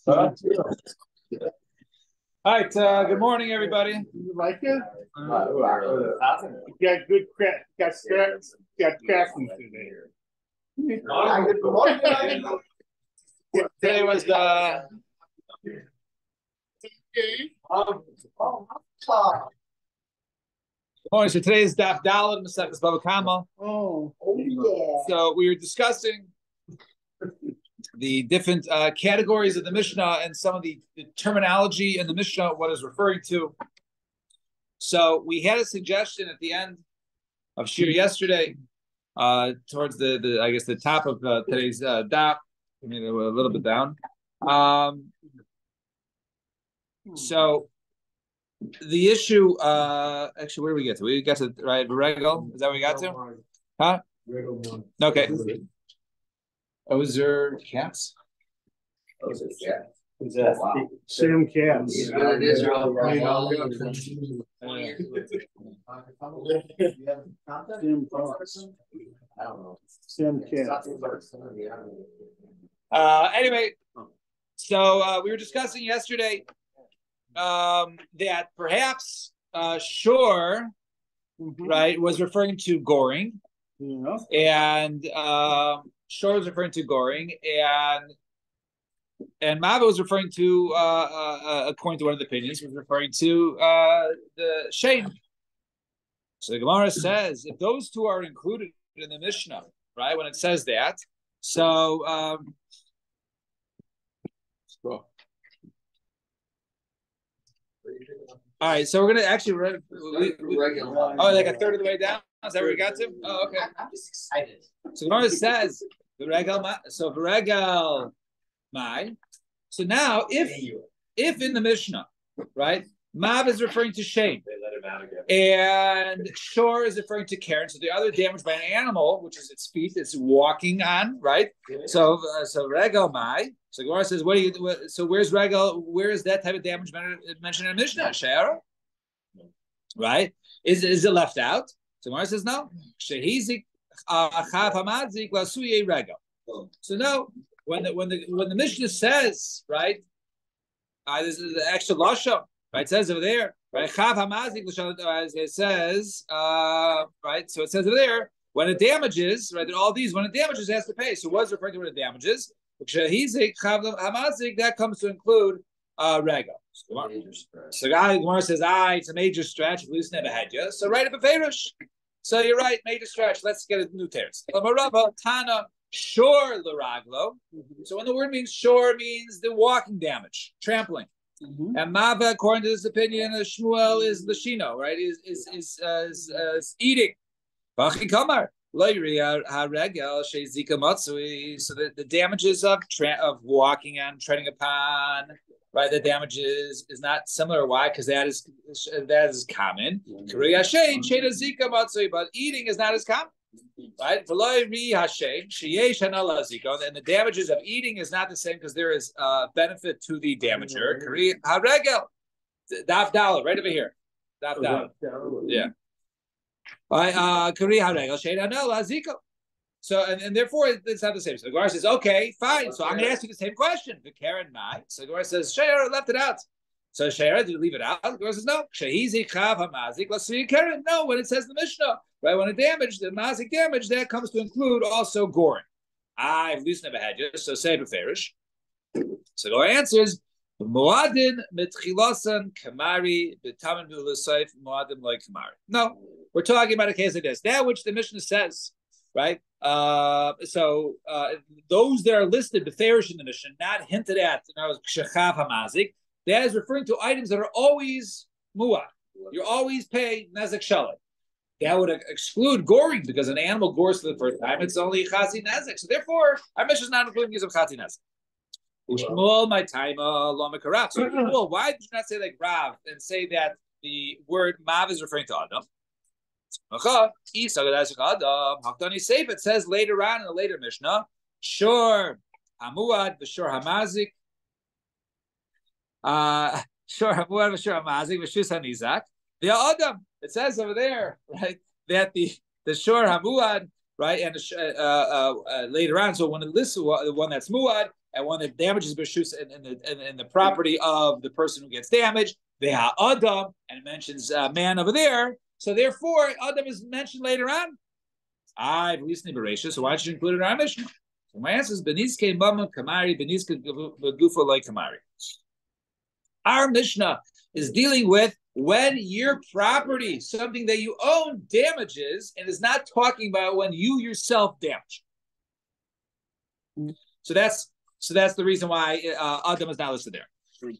All right. Good morning, everybody. You like it? You got good craft. Got crafting today. Today was the. Morning. So today is Daf Daled Masechtas Bava Kama. Oh yeah. So we were discussing the different categories of the Mishnah and some of the terminology in the Mishnah, what is referring to. So we had a suggestion at the end of Shir yesterday, towards the I guess the top of today's daf. I mean, a little bit down. So the issue, actually, where did we get to? We got to right regal. Is that what we got to? Huh? Okay. Ozer cats. Ozer cats. wow. Sam Cats. He's good in Israel. Sam Cats. Anyway, so we were discussing yesterday that perhaps Shor, right, was referring to goring, and Shor was referring to goring, and Mava was referring to, according to one of the opinions, was referring to the shame. So the Gemara says if those two are included in the Mishnah, right, when it says that, so all right, so we're gonna actually like a third of the way down. Is that where we got to? Oh, okay. I'm just excited. So Gemara says the regal. So regal my. So now, if in the Mishnah, right, Mav is referring to shame, and Shor is referring to Karen. So the other damage by an animal, which is its feet, it's walking on, right? So regal my. So Gemara says, "What do you? So where's regal? Where is that type of damage mentioned in the Mishnah? Share, right? Is it left out? So Gemara says no. Shehizik chav hamadzik lasuye regal. So no. When the Mishnah says, right, this is the extra lashon, right? It says over there, right? Chav hamazik as it says, right? So it says over there when it damages, right? All these when it damages, it has to pay. So what's referring to when it damages? That comes to include rego. So Gemara says, it's a major stretch. We just never had you. So write up a farish. So you're right, major stretch. Let's get a new teres. Tana. Shor l'raglo. So when the word means shor, means the walking damage, trampling. And Mava, according to this opinion, Shmuel is lashino, right? Is eating. Kamar. So the damages of walking on, treading upon, right? The damages is not similar. Why? Because that is common. But eating is not as common. Right? And the damages of eating is not the same because there is benefit to the damager. Daf Daled, right over here. Daf Daled. Yeah. So and therefore it's not the same. So the Gemara says, okay, fine. So I'm going to ask you the same question. The Karen Mai. So the Gemara says, Shayar left it out. So Shayar, did you leave it out? The Gemara says, no. No, when it says the Mishnah, right? When it damaged, the mazik damage, that comes to include also goring. I've at least never had you. So say beferish. So the answers, Moadin mitchilasan kamari b'tamin b'ulasayf moadim like kamari. No, we're talking about a case like this. That which the Mishnah says, right? Those that are listed beferish in the Mishnah, not hinted at, shechav hamazik, that is referring to items that are always muad. You always pay nezek shalom. That would exclude goring because an animal gores for the first time. It's only chasi nezek. So therefore, our Mishnah is not including use of chasi nezek. Shmuel, my time, lomikarav. So Shmuel, why did you not say like Rav and say that the word mav is referring to Adam? It says later on in the later Mishnah, Shor hamuad v'shor hamazik. Shor hamuad v'shor hamazik v'shus hanizak. The Adam. It says over there, right, that the shor hamuad, right, and later on. So when it lists the one that's muad, and when the damage is b'shus in the property of the person who gets damaged, they have Adam, and it mentions man over there. So therefore, Adam is mentioned later on. I've recently Bereshit, so why should you include it in our Mishnah? So my answer is Beniske Mama Kamari, Beniske Gufa like Kamari. Our Mishnah is dealing with when your property, something that you own, damages, and is not talking about when you yourself damage. So that's the reason why Adam is not listed there. Amen.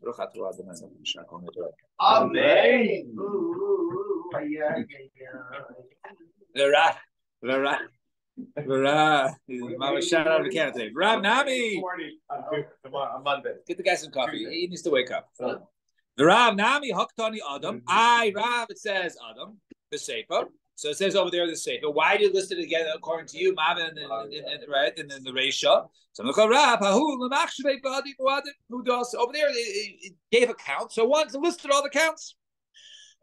Shout out to Canada today. Rav Nami. On Monday. Get the guy some coffee. He needs to wake up. The Rav Nami Haktani Adam. Rav, it says Adam, the Sefer. So it says over there the Sefer. Why do you list it again according to you, Mavin, right? And then the Reisha. So Rav, who does over there? It gave a count. So once it listed all the counts.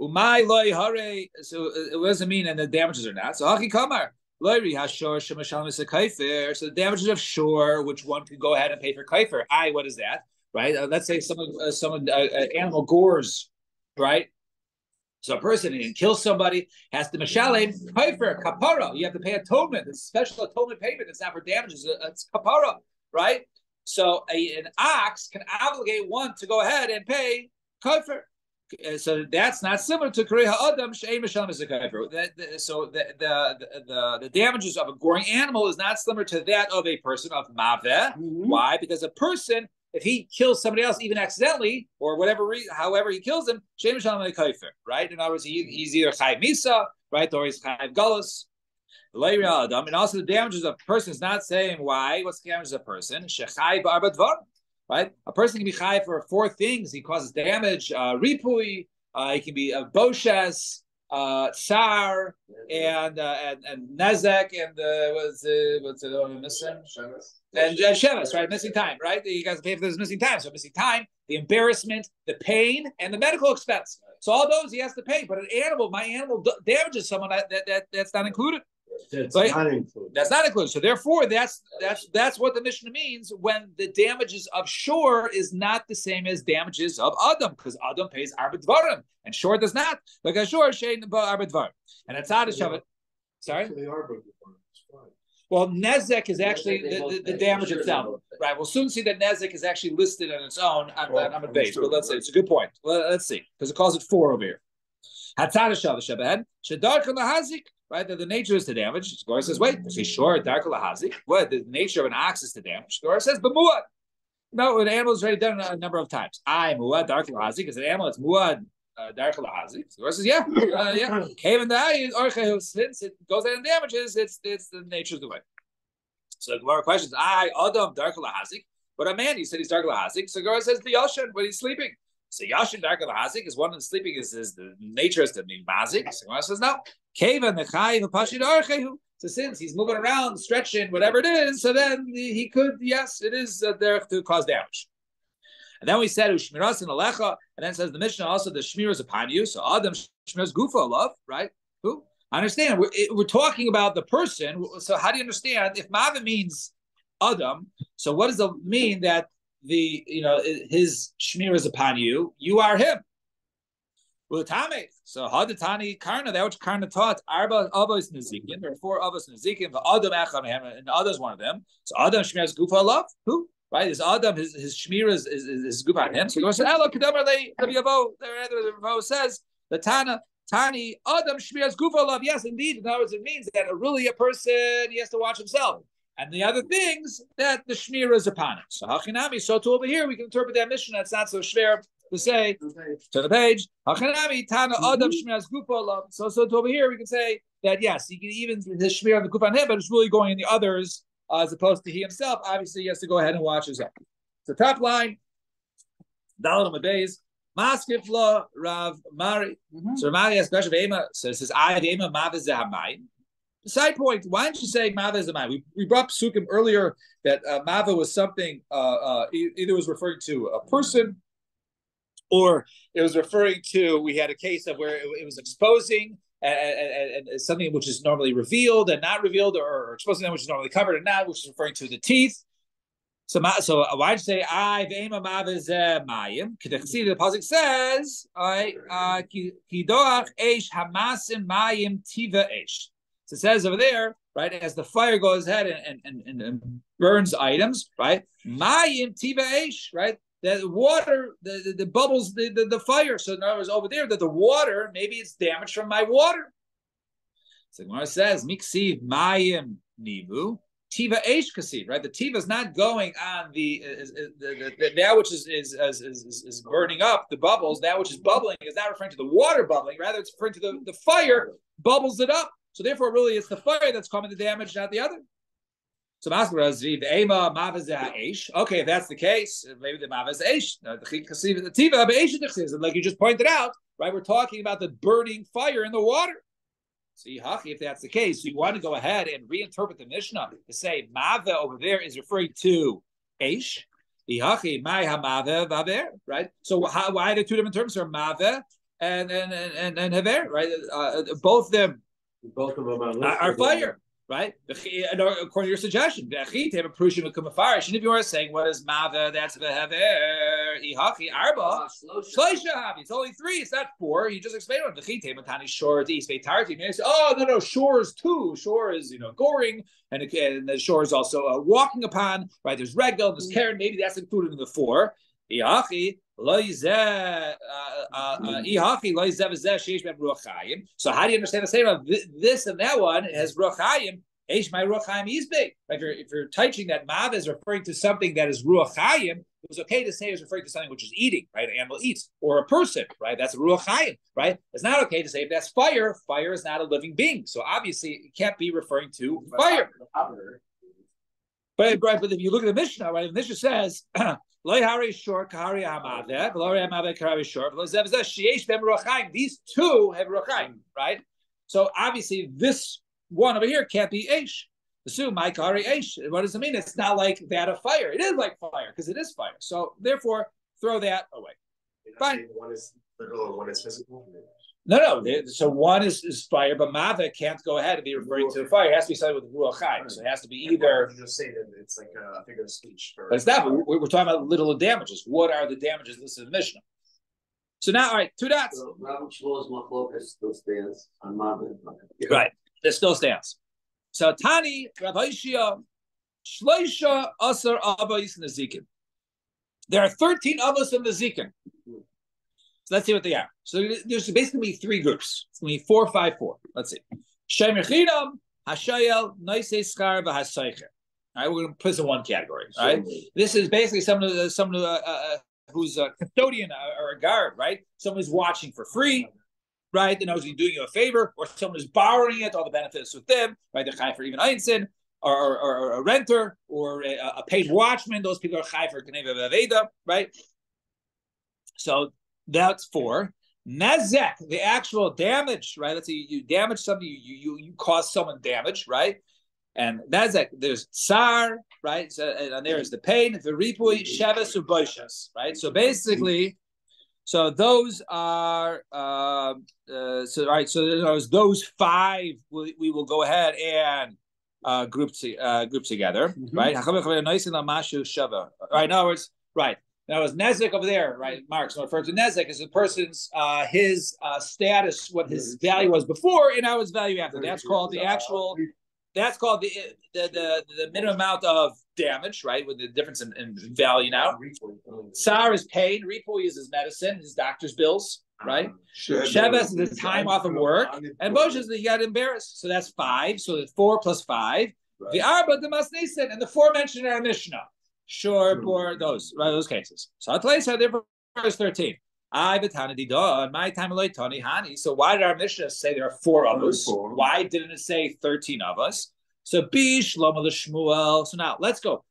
Umay loy hare. So what does it mean? And the damages are not. So Haki Kamar. So the damages of shore, which one could go ahead and pay for kaifer. What is that? Right? Let's say someone animal gores, right? So a person who kills somebody has to mishalem kaifer kapara. You have to pay atonement. It's a special atonement payment. It's not for damages. It's kapara, right? So an ox can obligate one to go ahead and pay kaifer. So that's not similar to Kriha Adam Shei Mishalem is a kaifer. So the damages of a goring animal is not similar to that of a person of Maveh. Why? Because a person, if he kills somebody else, even accidentally or whatever reason, however he kills them, Shei Mishalem is a kaifer, right? In other words, he's either Chayv Misa, right, or he's Chayv Galus. And also the damages of a person is not saying why. What's the damages of a person? Shechai Ba'arba Dvar. Right, a person can be chai for 4 things. He causes damage, ripui. He can be boshes, tsar, and nezek, and what's it missing? And shevis, right? Missing time, right? You guys pay for this missing time. So missing time, the embarrassment, the pain, and the medical expense. So all those he has to pay. But an animal, my animal damages someone that's not included. That's right? not included. That's not included. So therefore, that's what the Mishnah means when the damages of shore is not the same as damages of Adam, because Adam pays Arba Dvarim and shore does not. Like a shore shein Arba Dvarim. And it's out of Shabbat. Sorry? Well, Nezek is actually the damage itself. Right. We'll soon see that Nezek is actually listed on its own on a base. But let's see. It's a good point. Let's see. Because it calls it 4 over here. Hatzad Shabbat. Shadar Kalahazik. Right, that the nature is to damage. Gemara says, wait, is he sure? Dark lahazik. What the nature of an ox is to damage? Gemara says, but muad. No, an animal is already done a number of times. Muad dark lahazik is an animal. It's muad dark lahazik. Gemara says, yeah. Even since it goes out and damages, it's the nature of the way. So the Gemara questions, Adam dark lahazik. But a man, you said he's dark lahazik. So Gemara says the yashan when he's sleeping. So yashin dark lahazik is one in sleeping is the nature is to be mazik. So Gemara says no. So since he's moving around, stretching, whatever it is, so then he could, yes, it is there to cause damage. And then we said Ushmiras and Alecha, and then says the Mishnah also the Shmir is upon you. So Adam Shmiras Gufa love, right? Who? I understand. We're talking about the person. So how do you understand if Mava means Adam? So what does it mean that his Shmir is upon you? You are him. So Hadatani Karna, that which Karna taught, Arba Avos Nezikin, there are 4 Avos Nezikin, the Adam Echam, and Adam's one of them. So Adam Shmir's Gufa love, who? Right? Is Adam, his Shmir is Gufa on him. So he goes, Elo Kedamar Le Yavo, the Ravo says, the Tani, Adam Shmir's Gufa love. Yes, indeed. In other words, it means that really a person, he has to watch himself. And the other things that the Shmir is upon him. So Hachinami, so to over here, we can interpret that mission that's not so schwer to say to the page. So to over here we can say that yes, he can even his shmir on the kupan head, but it's really going in the others as opposed to he himself. Obviously, he has to go ahead and watch himself. So top line, Dalit Mabeis, Maskifla Rav Mari. So Mari has question of Ema. So it says I Ema Maviz Zahamai. Side point, why don't you say Mava is a Mava? We brought Psukim earlier that Mava was something either was referring to a person or it was referring to, we had a case of where it was exposing and something which is normally revealed and not revealed, or exposing them which is normally covered and not, which is referring to the teeth. So why'd you say I v'ema mav is mayim? See, the pasuk says kidoach eish hamasim mayim tiva eish. So it says over there, right, as the fire goes ahead and burns items, right? Mayim tiva eish, right? The water, the bubbles, the fire. So in other words, over there, that the water, maybe it's damaged from my water. So Gemara says, miksiv mayim nivu. Tiva eish kasid, right? The tiva is not going on the that which is burning up the bubbles. That which is bubbling is not referring to the water bubbling. Rather, it's referring to the fire bubbles it up. So therefore, really, it's the fire that's causing the damage, not the other. So okay, if that's the case, maybe the mav is eish. The tiva eish, like you just pointed out, right? We're talking about the burning fire in the water. So if that's the case, so you want to go ahead and reinterpret the Mishnah to say Mava over there is referring to Eish. Right? So why are there two different terms for Mava and Haver, right? Both of them are fire. Right? According to your suggestion, and if you are saying what is Mava, that's Arba. It's only 3, it's not 4. You just explained it. Oh, no, shore is 2. Shore is, goring, and the shore is also walking upon, right? There's regal, there's Karen, maybe that's included in the 4. So how do you understand the statement? This and that one has ruach hayim. Eish my ruach hayim is big. If you're teaching that mav is referring to something that is ruach hayim, it was okay to say it's referring to something which is eating, right? An animal eats, or a person, right? That's ruach hayim, right? It's not okay to say if that's fire. Fire is not a living being, so obviously it can't be referring to fire. But if you look at the Mishnah, right? The Mishnah says. These two have ruachayim, right? So obviously this one over here can't be eish. Assume my kari eish. What does it mean? It's not like that of fire. It is like fire because it is fire. So therefore, throw that away. Fine. One is literal, one is physical. No. So one is fire, but Mava can't go ahead and be referring to the fire. It has to be something with ruach hayim. So it has to be either. You just say that it's like a figure of speech. But it's not. We're talking about little damages. What are the damages listed in the Mishnah? So now, all right, 2 dots. So Rabbi Shmuel's machlokas still stands on Mava. Right, it still stands. So Tani Rabbi Shia Shloisha Asar Avos Nezikin. There are 13 avos in the Zikin. So let's see what they are. So there's basically 3 groups. It's going to be 4, 5, 4. Let's see. Shem Yechidam, Hashayel, Noisei Schar, V'Hasaycher. All right, we're going to put this in one category. All right, this is basically someone who's a custodian or a guard, right? Someone who's watching for free, right? They know he's doing you a favor, or someone who's borrowing it, all the benefits with them, right? They're chai for even einsin, or a renter, or a paid watchman. Those people are chai for Kneva Vaveda, right? So that's 4. Nezek, the actual damage, right? Let's say you damage something, you cause someone damage, right? And nezek, there's tsar, right? So, and there's the pain, the ripui, sheves, uboishas, right? So basically, so those are so right. So those 5 we will go ahead and group together, right? Right. In other words, right. Now, as Nezek over there, right, Mark, so referring to Nezek is a person's his status, what his value was before, and now his value after. That's called the actual. That's called the minimum amount of damage, right, with the difference in value now. Tsar is pain. Ripui is his medicine, his doctor's bills, right? Sheves is the time off of work, and Bosh is that he got embarrassed. So that's 5. So it's 4 plus 5. The Arba, the Masnisen, and the 4 mentioned in our Mishnah. Sure, for those, right, those cases. So I'll tell you, so there, verse 13. I betana my time Tani Hani. So why did our Mishnah say there are 4 of us? Why didn't it say 13 of us? So B Shlomo the Shmuel. So now let's go.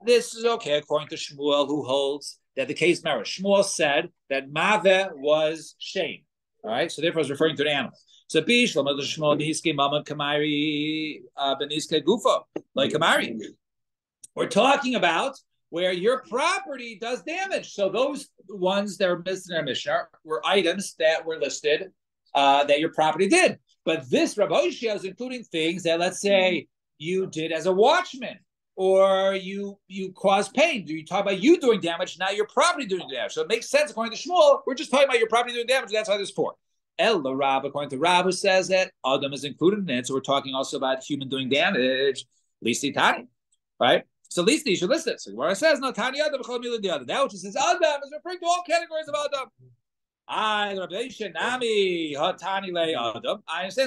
This is okay according to Shmuel, who holds that the case matters. Shmuel said that Mave was shame. All right, so therefore it's referring to an animal. So B Shlomo the Shmuel Niske Mama Kamari Beniske Gufa like Kamari. We're talking about where your property does damage. So those ones that are listed in our Mishnah were items that were listed that your property did. But this Rabbi Shia is including things that, let's say, you did as a watchman, or you cause pain. You talk about you doing damage, now your property doing damage. So it makes sense according to Shmuel. We're just talking about your property doing damage. That's why there's 4. El Rab, according to Rab, who says that Adam is included in it. So we're talking also about human doing damage. Listi Tani, right? So Listi, you should list it. So where it says no Tani Adam, the other. That which says Adam is referring to all categories of Adam. I understand.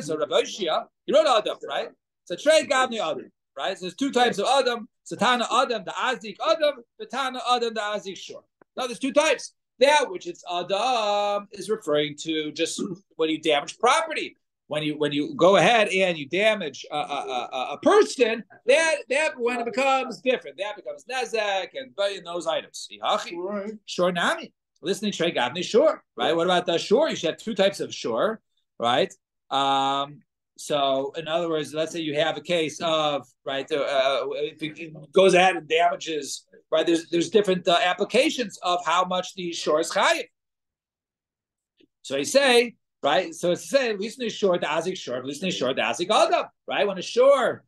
So Rabbi Shia, he wrote Adam, right? So Trey Gavni Adam, right? So there's 2 types of Adam. Satana Adam, the Azik Adam, the Tana Adam, the Azik Shor. Now there's 2 types. That which it's Adam is referring to just when you damage property. When you go ahead and you damage a person, that when it becomes different, that becomes Nezek and those items. Right. Shor Nami. Listening Trey Gavni, sure, right? What about the shore? You should have 2 types of shore, right? So, in other words, let's say you have a case of if it goes ahead and damages, right? There's different applications of how much the shore is chayiv. So you say, right? So it's to say, listening shore the azik shore, listening shore the azik adam, right? When a shore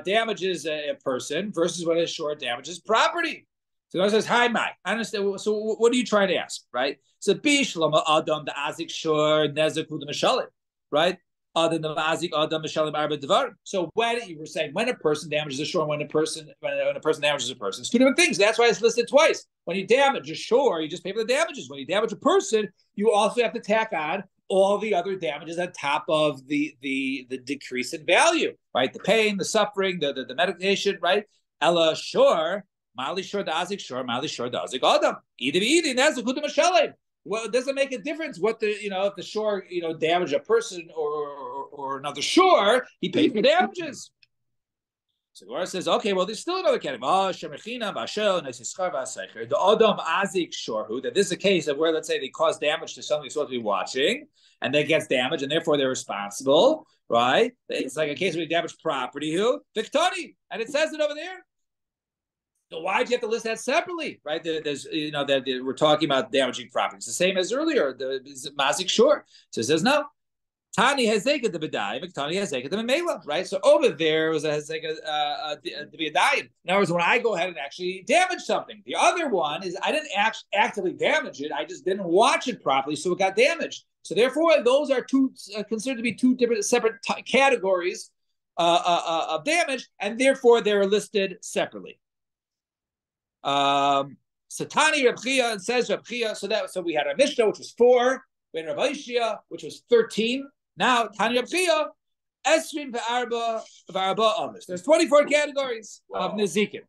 damages a person versus when a shore damages property. So God says, "Hi, Mike. I understand. So, what are you trying to ask, right? So, Bishlama Adam the Azik Shor Nezek the Mishalim, right? Adam the Azik Adam Mishalim Arba Devar. So, when you were saying when a person damages a shore, when a person damages a person, it's 2 different things. That's why it's listed twice. When you damage a shore, you just pay for the damages. When you damage a person, you also have to tack on all the other damages on top of the decrease in value, right? The pain, the suffering, the medication, right? Ella shore. Mali shor the azik shor, mali shor the azik adam. Either that's the kudim mashalim. Well, it doesn't make a difference what if the shore damage a person or another shore, he pays for damages. So the Gemara says, okay, well, there's still another category. The adam azik shor, that this is a case of where, let's say, they cause damage to somebody supposed to be watching, and they gets damaged, and therefore they're responsible, right? It's like a case where they damage property, Victoni, and it says it over there. So why do you have to list that separately, right? There's, that we're talking about damaging property. It's the same as earlier, the mazik shor. So it says no. Tani hezeket the bedayim, Tani hezeket the memela, right? So over there was a hezeket the bedayim. In other words, when I go ahead and actually damage something, the other one is I didn't actively damage it. I just didn't watch it properly, so it got damaged. So therefore, those are considered to be 2 different separate categories of damage, and therefore they're listed separately. So Tani Reb Chia, and says Reb Chia. So we had a Mishnah, which was 4. We had Rabbi Shia, which was 13. Now Tani Reb Chia, Esrim v'arba amis. There's 24 categories of nezikin.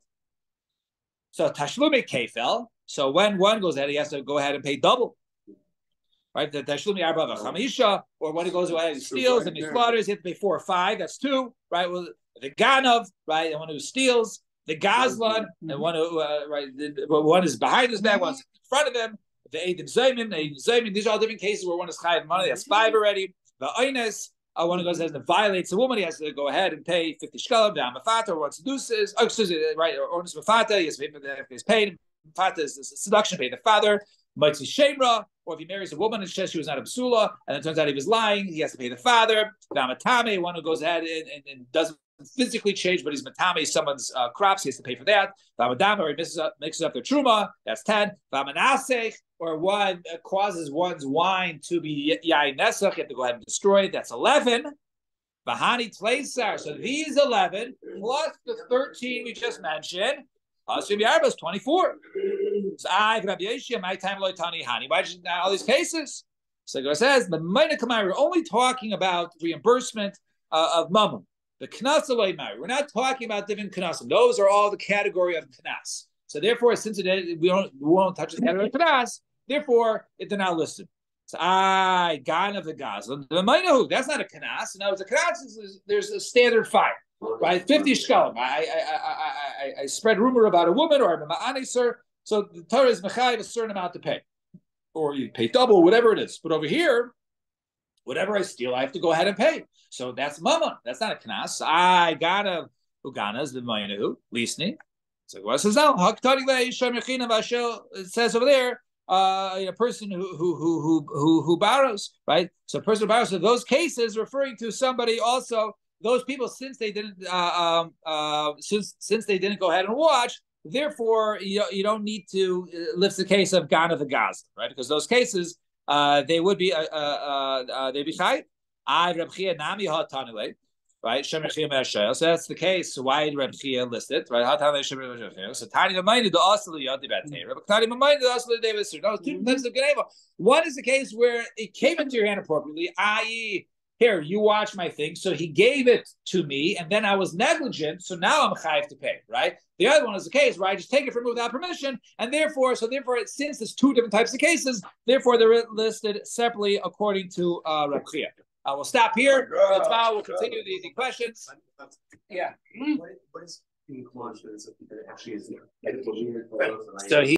So Tashlumi Kefel. So when one goes ahead, he has to go ahead and pay double. Right? The Tashlumi arba v'chamisha, or when he goes ahead and steals and he slaughters, he has to pay 4 or 5. That's 2. Right? Well, the Ganav, right? And one who steals. The Gazlan, and one who one is behind his back, one's in front of him. The Eidim Zaymin, these are all different cases where one is chayav money. That's 5 already. The Eines, one who goes ahead and violates a woman, he has to go ahead and pay 50 shkalim. The Amafata, or what seduces, right? Or Ornis Mafata, he has to pay for his pain. Mafata is seduction, pay the father. Mitzi Shemra, or if he marries a woman and says she was not a psula, and it turns out he was lying, he has to pay the father. The Amatame, one who goes ahead and doesn't physically change, but he's matame someone's crops, he has to pay for that. Vamadam, or he mixes up their truma, that's 10. Vamanasech, or one causes one's wine to be yain nesach, you have to go ahead and destroy it, that's 11. Vahani tleisar, so these 11 plus the 13 we just mentioned, is 24. So I Rabbi Yeshua, my time lo tani hani. Why did all these cases? So it says the minor kamai. We're only talking about reimbursement of mammon. The knas alay. We're not talking about different knas. Those are all the category of knas. So therefore, since we won't touch the category of knas, therefore they're not listed. So I gan of the gazlan. The minor that's not a knas. Now it's a knas. There's a standard fine. Right, 50 shkalim. I spread rumor about a woman, or I'm a ma'aneser. So the Torah is mechayiv a certain amount to pay, or you pay double, whatever it is. But over here, whatever I steal, I have to go ahead and pay. So that's mammon. That's not a knas. I got a uganas the mayanahu lisni. So what says now? It says over there, a person who borrows, right? So a person who borrows. So those cases referring to somebody also those people, since they didn't since they didn't go ahead and watch, therefore you don't need to lift the case of Gana the Gaz, right? Because those cases they would be they'd be chayv. I Reb Chia Nami Ha Tanule, right? So that's the case. So why did Reb Chia list it, right? So Tani reminded the Asli Yadi Batera, but Tani reminded the Asli David. No, two types of Geneva. One is the case where it came into your hand appropriately, i.e., here, you watch my thing. So he gave it to me, and then I was negligent, so now I'm chayiv to pay, right? The other one is the case where I just take it from him without permission, and therefore, since there's two different types of cases, therefore they're listed separately according to Reb Chia. I will stop here. Tomorrow we'll continue the questions. Yeah. What is in confidence that actually is So he